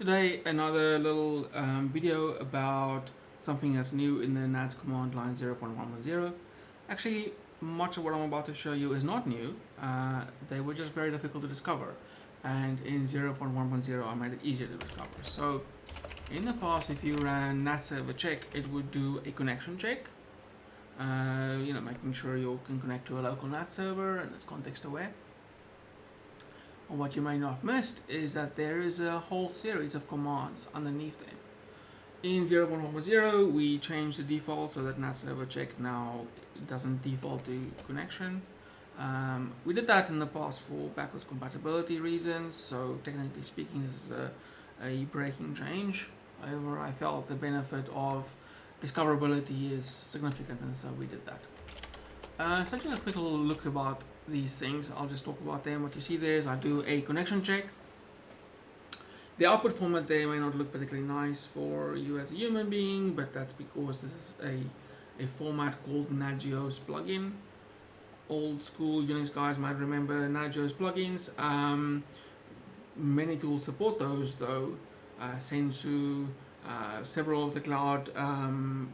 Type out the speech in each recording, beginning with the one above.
Today, another little video about something that's new in the NATS command line 0.110. Actually, much of what I'm about to show you is not new. They were just very difficult to discover. And in 0.110, I made it easier to discover. So, in the past, if you ran NATS server check, it would do a connection check. Making sure you can connect to a local NATS server and it's context aware. What you may not have missed is that there is a whole series of commands underneath them. In 0.110, we changed the default so that NATS server check now doesn't default to connection. We did that in the past for backwards compatibility reasons, so technically speaking, this is a breaking change. However, I felt the benefit of discoverability is significant, and so we did that. So just a quick little look about these things. I'll just talk about them. What you see there is I do a connection check. The output format there may not look particularly nice for you as a human being, but that's because this is a format called NatGeo's plugin. Old school Unix guys might remember NatGeo's plugins. Many tools support those though. Sensu, several of the cloud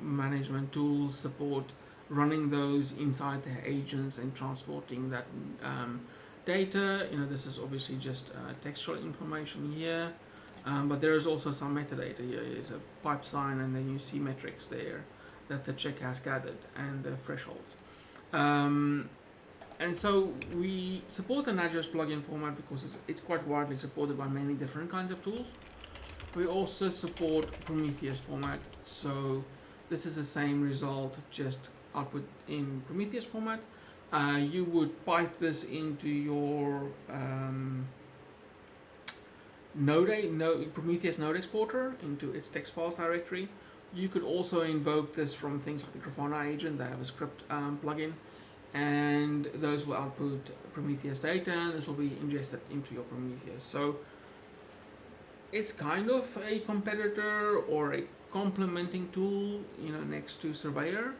management tools support running those inside their agents and transporting that data. This is obviously just textual information here, but there is also some metadata here. There's a pipe sign, and then you see metrics there that the check has gathered and the thresholds. And so we support the NatGeo's plugin format because it's quite widely supported by many different kinds of tools. We also support Prometheus format, so this is the same result, just output in Prometheus format. You would pipe this into your Prometheus node exporter into its text files directory. You could also invoke this from things like the Grafana agent. They have a script plugin, and those will output Prometheus data, and this will be ingested into your Prometheus. So it's kind of a competitor or a complementing tool, next to Surveyor.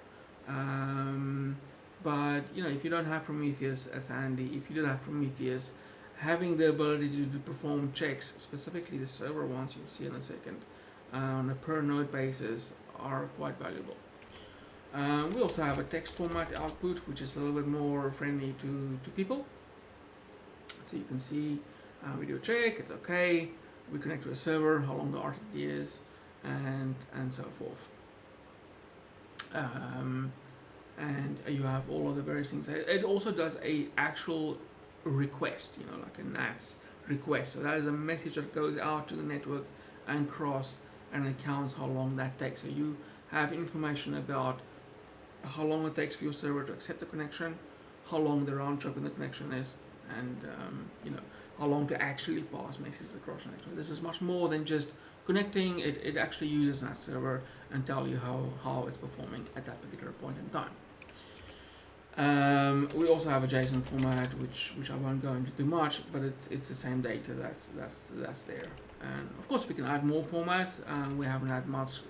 But if you don't have Prometheus as handy, if you don't have Prometheus, having the ability to perform checks, specifically the server ones you'll see in a second, on a per node basis are quite valuable. We also have a text format output, which is a little bit more friendly to people. So you can see we do a check, it's okay, we connect to a server, how long the RTT is, and so forth. And you have all of the various things. It also does a actual request, like a NATS request. So that is a message that goes out to the network and it counts how long that takes. So you have information about how long it takes for your server to accept the connection, how long the round trip in the connection is, and how long to actually pass messages across the network. This is much more than just connecting. It actually uses that server and tell you how it's performing at that particular point in time. We also have a JSON format, which I won't go into too much, but it's the same data that's there. And of course we can add more formats. We haven't had much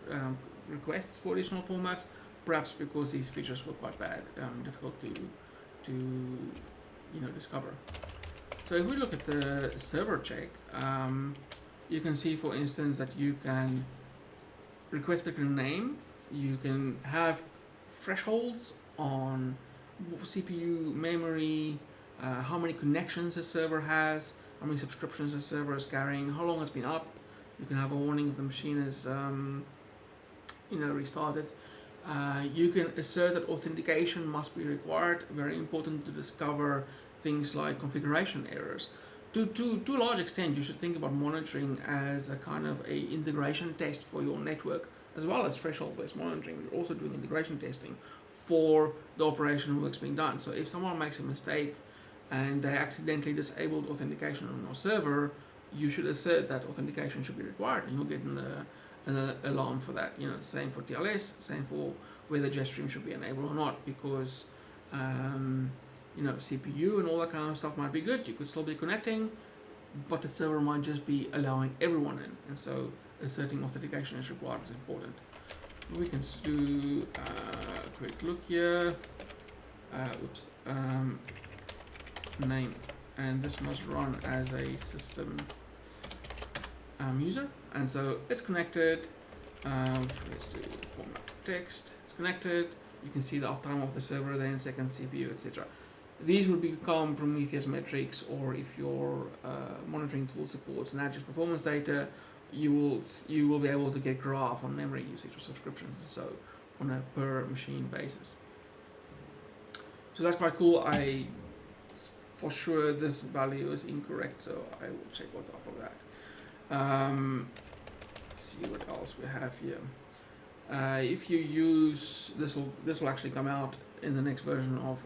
requests for additional formats, perhaps because these features were quite bad, difficult to discover. So if we look at the server check, you can see, for instance, that you can request particular name. You can have thresholds on CPU, memory, how many connections the server has, how many subscriptions the server is carrying, how long it's been up. You can have a warning if the machine is restarted. You can assert that authentication must be required. Very important to discover things like configuration errors. To a large extent, you should think about monitoring as a kind of a integration test for your network, as well as threshold-based monitoring. We're also doing integration testing for the operation work's being done. So if someone makes a mistake and they accidentally disabled authentication on your server, you should assert that authentication should be required, and you'll get an alarm for that. Same for TLS, same for whether JetStream should be enabled or not, because CPU and all that kind of stuff might be good. You could still be connecting, but the server might just be allowing everyone in, and so asserting authentication is required is important. We can do a quick look here. Name, and this must run as a system user, and so it's connected. Let's do format text. It's connected. You can see the uptime of the server, the n-second CPU, etc. These will become Prometheus metrics, or if your monitoring tool supports NATS performance data, you will be able to get graph on memory usage or subscriptions, so on a per machine basis. So that's quite cool. For sure this value is incorrect, so I will check what's up with that. Let's see what else we have here. If you use this will actually come out in the next version of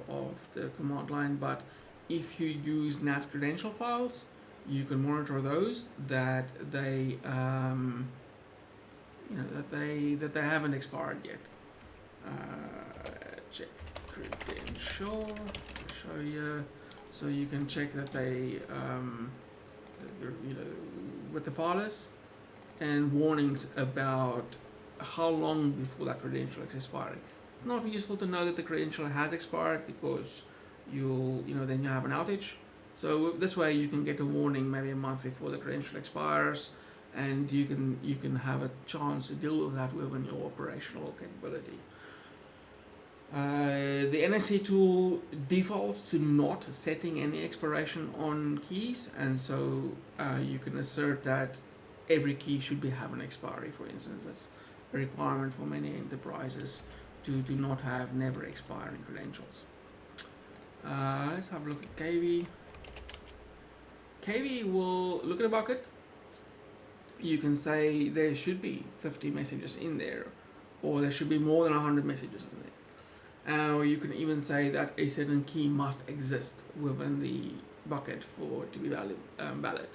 the command line, but if you use NATS credential files, you can monitor those that they that they haven't expired yet. Check credential, show you, so you can check that they with the file is, and warnings about how long before that credential is expiring. It's not useful to know that the credential has expired, because then you have an outage. So this way you can get a warning maybe a month before the credential expires, and you can have a chance to deal with that within your operational capability. The NSC tool defaults to not setting any expiration on keys, and so you can assert that every key should have an expiry, for instance. That's a requirement for many enterprises to do not have never expiring credentials. Let's have a look at KV. KV will look at a bucket. You can say there should be 50 messages in there, or there should be more than 100 messages in there. Or you can even say that a certain key must exist within the bucket for it to be valid.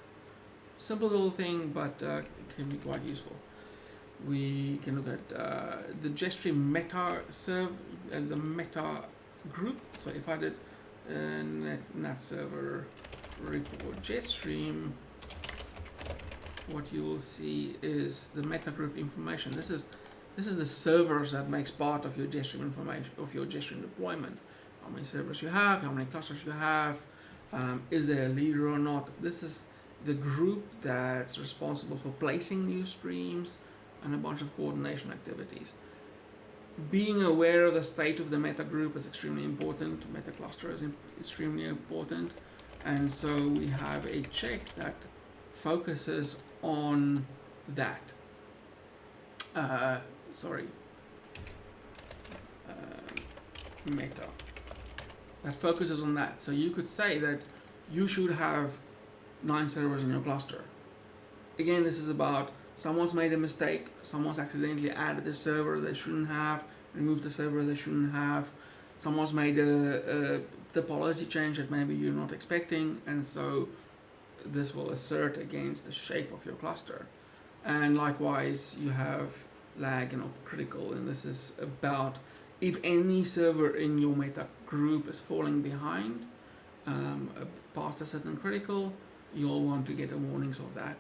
Simple little thing, but it can be quite useful. We can look at the JetStream meta the meta group. So if I did NATS server report JetStream, what you will see is the meta group information. This is the servers that makes part of your JetStream information, of your JetStream deployment. How many servers you have, how many clusters you have, is there a leader or not. This is the group that's responsible for placing new streams and a bunch of coordination activities. Being aware of the state of the meta group is extremely important. Meta cluster is extremely important, and so we have a check that focuses on that. Meta that focuses on that. So you could say that you should have 9 servers in your cluster. Again, this is about someone's made a mistake, someone's accidentally added a server they shouldn't have, removed the server they shouldn't have, someone's made a topology change that maybe you're not expecting, and so this will assert against the shape of your cluster. And likewise, you have lag and critical, and this is about if any server in your meta group is falling behind past a certain critical, you'll want to get a warnings of that.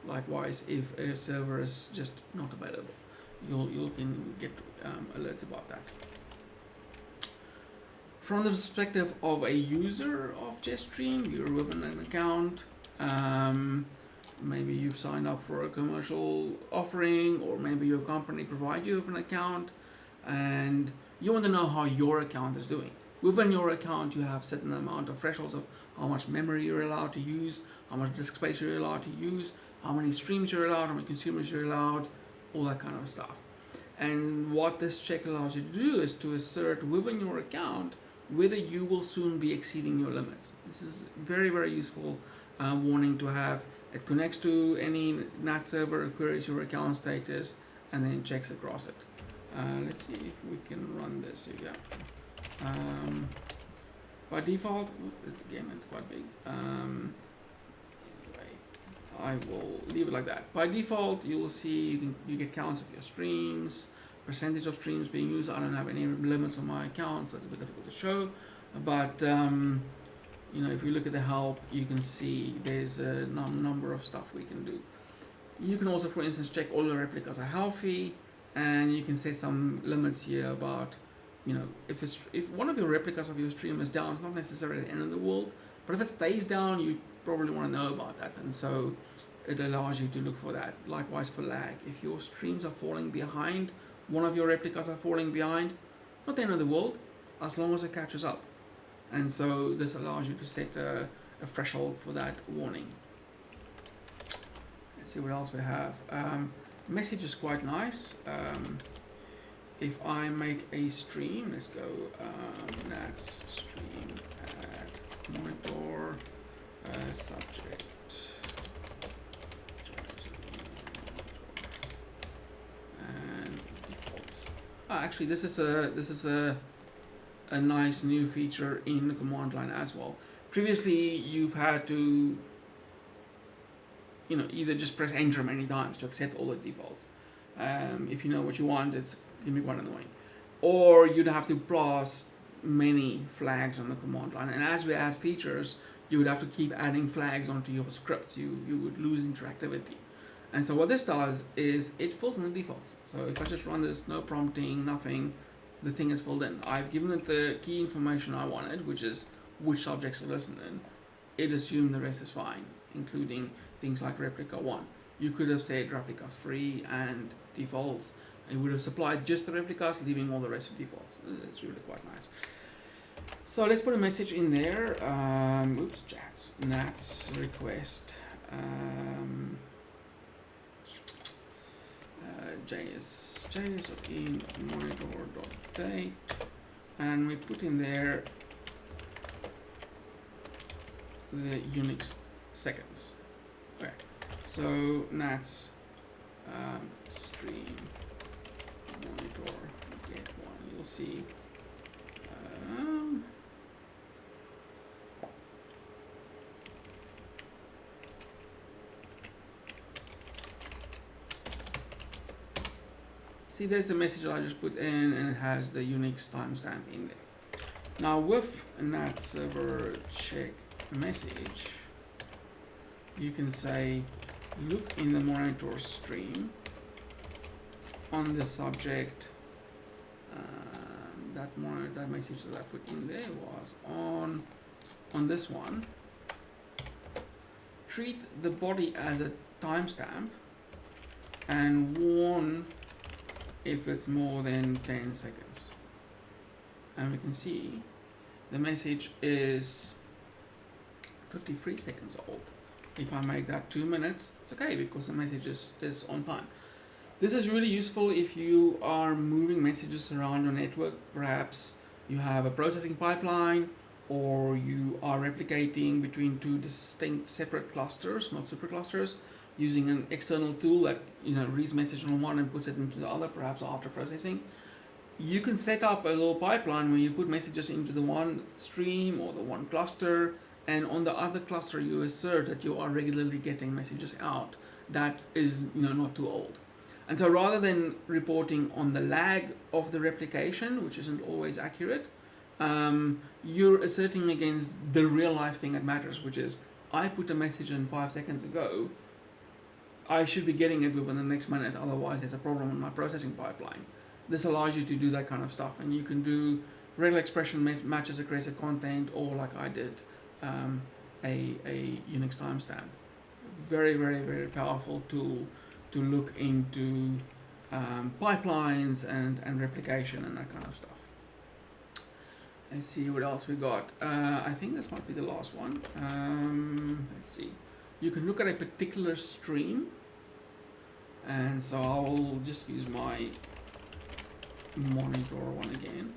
Likewise, if a server is just not available, you can get alerts about that. From the perspective of a user of JetStream, you're within an account. Maybe you've signed up for a commercial offering, or maybe your company provides you with an account, and you want to know how your account is doing. Within your account, you have certain amount of thresholds of how much memory you're allowed to use, how much disk space you're allowed to use, how many streams you're allowed, how many consumers you're allowed, all that kind of stuff. And what this check allows you to do is to assert within your account whether you will soon be exceeding your limits. This is very, very useful warning to have. It connects to any NATS server, queries your account status, and then checks across it. Let's see if we can run this. Yeah. By default, again, it's quite big. Anyway, I will leave it like that. By default, you will see you get counts of your streams, percentage of streams being used. I don't have any limits on my account, so it's a bit difficult to show. But if you look at the help, you can see there's a number of stuff we can do. You can also, for instance, check all your replicas are healthy, and you can set some limits here about, if one of your replicas of your stream is down, it's not necessarily the end of the world, but if it stays down, you probably want to know about that. And so it allows you to look for that. Likewise for lag, if your streams are falling behind, one of your replicas are falling behind, not the end of the world, as long as it catches up. And so this allows you to set a threshold for that warning. Let's see what else we have. Message is quite nice. If I make a stream, let's go NATS stream add monitor subject. And defaults. Actually, this is a nice new feature in the command line as well. Previously, you've had to, either just press enter many times to accept all the defaults. If you know what you want, it's can be quite annoying. Or you'd have to pass many flags on the command line, and as we add features, you would have to keep adding flags onto your scripts. You would lose interactivity. And so what this does is it fills in the defaults. So if I just run this, no prompting, nothing, the thing is filled in. I've given it the key information I wanted, which is which subjects are listening. It assumed the rest is fine, including things like replica 1. You could have said replicas free and defaults. It would have supplied just the replicas, leaving all the rest of defaults. It's really quite nice. So let's put a message in there. Chats, NATS request. JS in monitor.date, and we put in there the Unix seconds. Okay, so NATS stream monitor get one. You'll see. See, there's the message that I just put in, and it has the Unix timestamp in there. Now with NATS server check message, you can say, look in the monitor stream on the subject. That message that I put in there was on this one. Treat the body as a timestamp and warn if it's more than 10 seconds. And we can see the message is 53 seconds old. If I make that 2 minutes, it's okay because the message is on time. This is really useful if you are moving messages around your network. Perhaps you have a processing pipeline, or you are replicating between two distinct separate clusters, not superclusters, using an external tool that reads message on one and puts it into the other, perhaps after processing. You can set up a little pipeline where you put messages into the one stream or the one cluster, and on the other cluster you assert that you are regularly getting messages out that is not too old. And so rather than reporting on the lag of the replication, which isn't always accurate, you're asserting against the real life thing that matters, which is I put a message in 5 seconds ago, I should be getting it within the next minute, otherwise there's a problem in my processing pipeline. This allows you to do that kind of stuff, and you can do regular expression matches aggressive content, or like I did, a Unix timestamp. Very, very, very powerful tool to look into pipelines and replication and that kind of stuff. Let's see what else we got. I think this might be the last one. Let's see. You can look at a particular stream, and so I'll just use my monitor one again.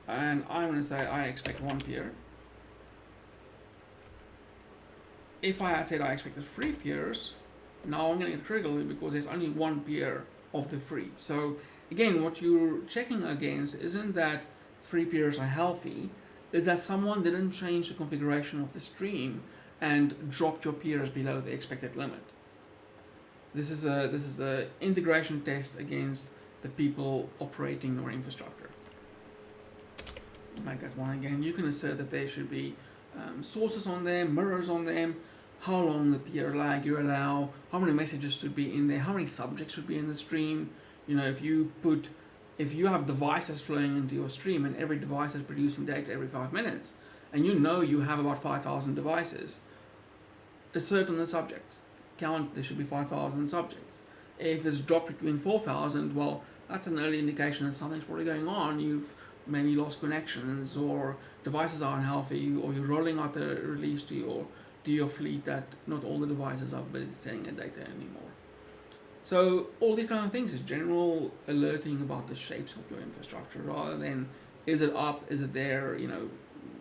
And I'm going to say I expect 1 peer. If I had said I expected 3 peers, now I'm going to get triggered because there's only 1 peer of the 3. So again, what you're checking against isn't that 3 peers are healthy, is that someone didn't change the configuration of the stream and dropped your peers below the expected limit. This is a integration test against the people operating your infrastructure. Make that one again. You can assert that there should be sources on them, mirrors on them, how long the peer lag you allow, how many messages should be in there, how many subjects should be in the stream. If you have devices flowing into your stream and every device is producing data every 5 minutes, and you have about 5,000 devices, assert on the subjects. Count, there should be 5,000 subjects. If it's dropped between 4,000, well, that's an early indication that something's probably going on. You've maybe lost connections, or devices are unhealthy, or you're rolling out the release to your fleet that not all the devices are busy sending the data anymore. So all these kind of things is general alerting about the shapes of your infrastructure, rather than is it up, is it there,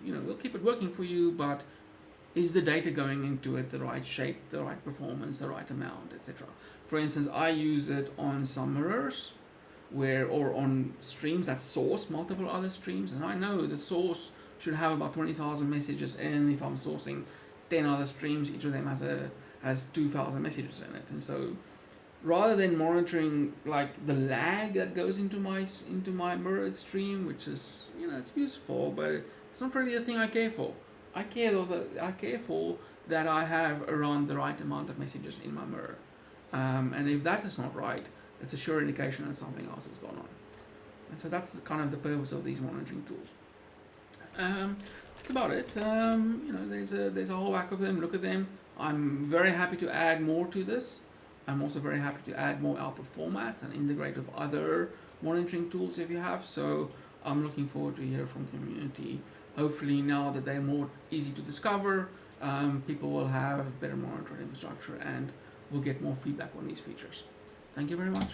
we'll keep it working for you, but is the data going into it the right shape, the right performance, the right amount, etc. For instance, I use it on some mirrors or on streams that source multiple other streams, and I know the source should have about 20,000 messages in. If I'm sourcing 10 other streams, each of them has 2,000 messages in it. And so rather than monitoring like the lag that goes into my mirrored stream, which is, it's useful, but it's not really the thing I care for. I care for that I have around the right amount of messages in my mirror. And if that is not right, it's a sure indication that something else has gone on. And so that's kind of the purpose of these monitoring tools. That's about it. There's a whole whack of them. Look at them. I'm very happy to add more to this. I'm also very happy to add more output formats and integrate with other monitoring tools if you have. So I'm looking forward to hear from community. Hopefully now that they're more easy to discover, people will have better monitoring infrastructure and we'll get more feedback on these features. Thank you very much.